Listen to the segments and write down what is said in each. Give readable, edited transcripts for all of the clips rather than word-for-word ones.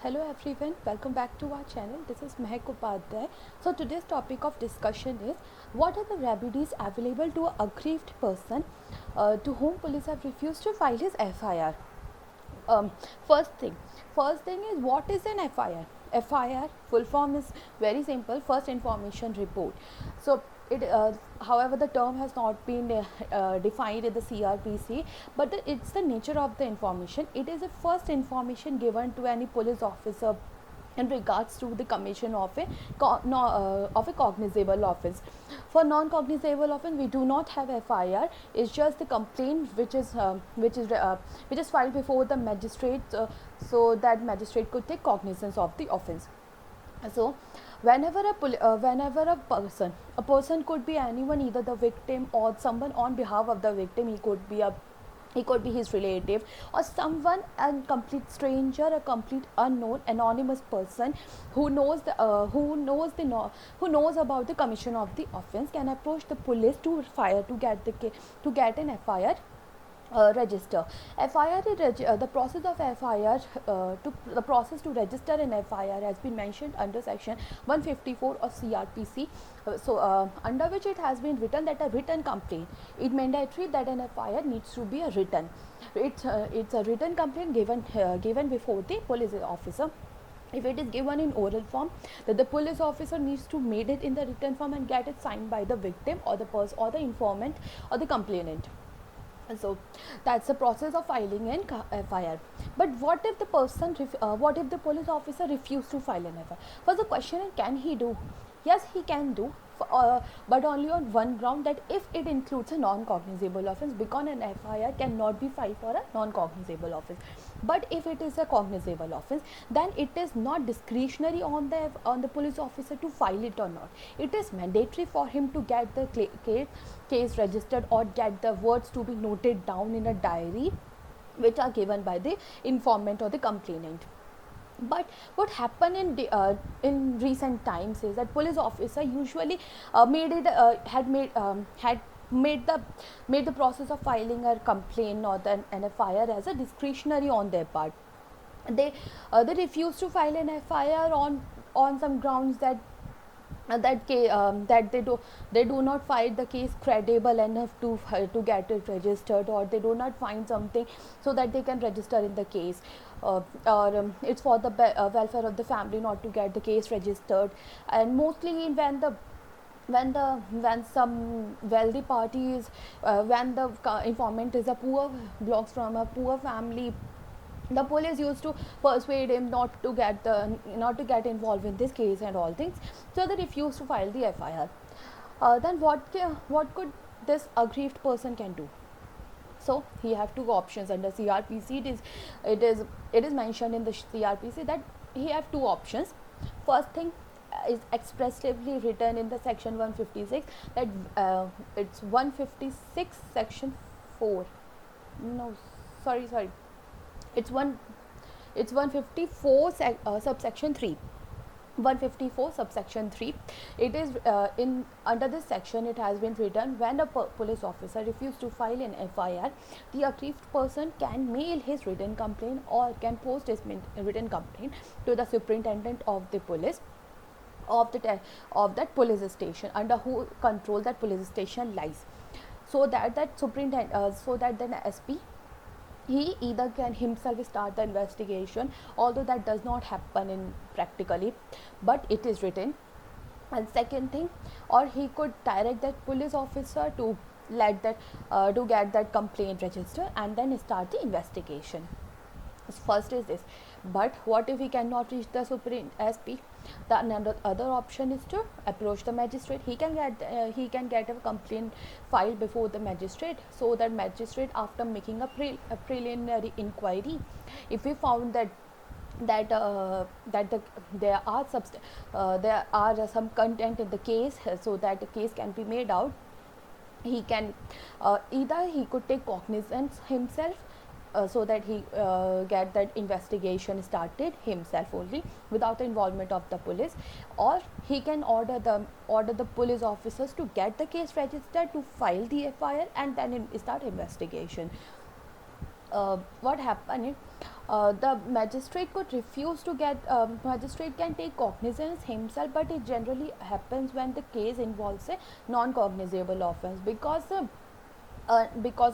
Hello everyone, welcome back to our channel. This is Mehak Upadhyay. So today's topic of discussion is what are the remedies available to a aggrieved person to whom police have refused to file his FIR. um, first thing first thing is, what is an FIR full form is very simple: first information report. So it however, the term has not been defined in the CRPC, but it's the nature of the information. It is a first information given to any police officer in regards to the commission of a cognizable offence. For non-cognizable offence, we do not have FIR. It's just the complaint which is filed before the magistrate, so that magistrate could take cognizance of the offence. So whenever a person could be anyone, either the victim or someone on behalf of the victim. He could be his relative or someone, a complete stranger, a complete unknown anonymous person who knows about the commission of the offence, can approach the police to get an FIR register. The process of FIR, the process to register an FIR has been mentioned under section 154 of CRPC. Under which it has been written that a written complaint, it mandatory that an FIR needs to be a written. It's a written complaint given before the police officer. If it is given in oral form, that the police officer needs to made it in the written form and get it signed by the victim or the person or the informant or the complainant. So that's the process of filing an FIR. But what if what if the police officer refused to file an FIR? First, the question is, can he do? Yes, he can do, but only on one ground, that if it includes a non-cognizable offence, because an FIR cannot be filed for a non-cognizable offence. But if it is a cognizable offence, then it is not discretionary on the police officer to file it or not. It is mandatory for him to get the case registered or get the words to be noted down in a diary, which are given by the informant or the complainant. But what happened in recent times is that police officer usually made it had made the process of filing a complaint or an FIR as a discretionary on their part. They refuse to file an FIR on some grounds that that they do not find the case credible enough to get it registered, or they do not find something so that they can register in the case, or it's for the welfare of the family not to get the case registered. And mostly when some wealthy parties, when the informant is a poor belongs from a poor family, the police used to persuade him not to get involved in this case and all things. So they refused to file the FIR. Then what could this aggrieved person can do? So he have two options under CRPC. It is mentioned in the CRPC that he have two options. First thing is expressively written in the section 156, that it's 156 section 4. No, sorry, it's 154 subsection 3. 154 subsection 3. It is in under this section it has been written, when a police officer refused to file an FIR, the aggrieved person can mail his written complaint or can post his written complaint to the superintendent of the police of that police station, under who control that police station lies. So that superintendent, so that then SP, he either can himself start the investigation, although that does not happen in practically, but it is written. And second thing, or he could direct that police officer to let that to get that complaint registered and then start the investigation. First is this. But what if he cannot reach the SP? The other option is to approach the magistrate. He can get a complaint filed before the magistrate, so that magistrate, after making a preliminary inquiry, if he found that there are some content in the case, so that the case can be made out, he can either he could take cognizance himself, so that he get that investigation started himself only, without the involvement of the police, or he can order the police officers to get the case registered, to file the FIR, and then start investigation. What happened is, The magistrate could refuse to get magistrate can take cognizance himself, but it generally happens when the case involves a non-cognizable offence, because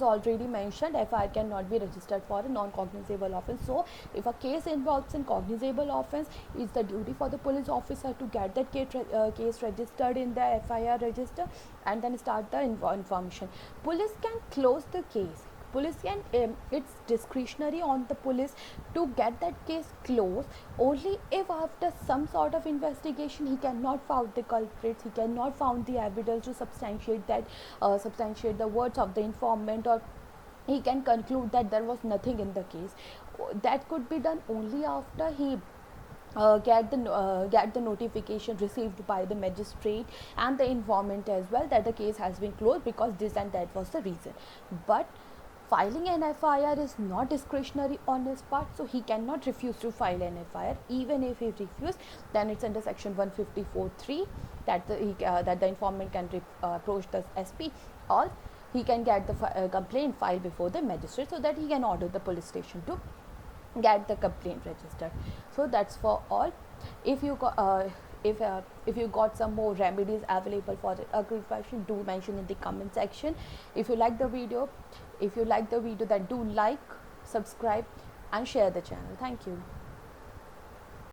already mentioned FIR cannot be registered for a non-cognizable offence. So if a case involves a cognizable offence, it's the duty for the police officer to get that case registered in the FIR register and then start the information. Police can close the case. Police can it's discretionary on the police to get that case closed only if after some sort of investigation he cannot found the culprits, he cannot found the evidence to substantiate that substantiate the words of the informant, or he can conclude that there was nothing in the case. That could be done only after he get the notification received by the magistrate and the informant as well that the case has been closed because this and that was the reason. But filing an FIR is not discretionary on his part, so he cannot refuse to file an FIR. Even if he refused, then it's under section 154(3) that the informant can approach the SP, or he can get the complaint filed before the magistrate so that he can order the police station to get the complaint registered. So that's for all. If you if you got some more remedies available for the aggrieved violation, do mention in the comment section. If you like the video, then do like, subscribe and share the channel. Thank you.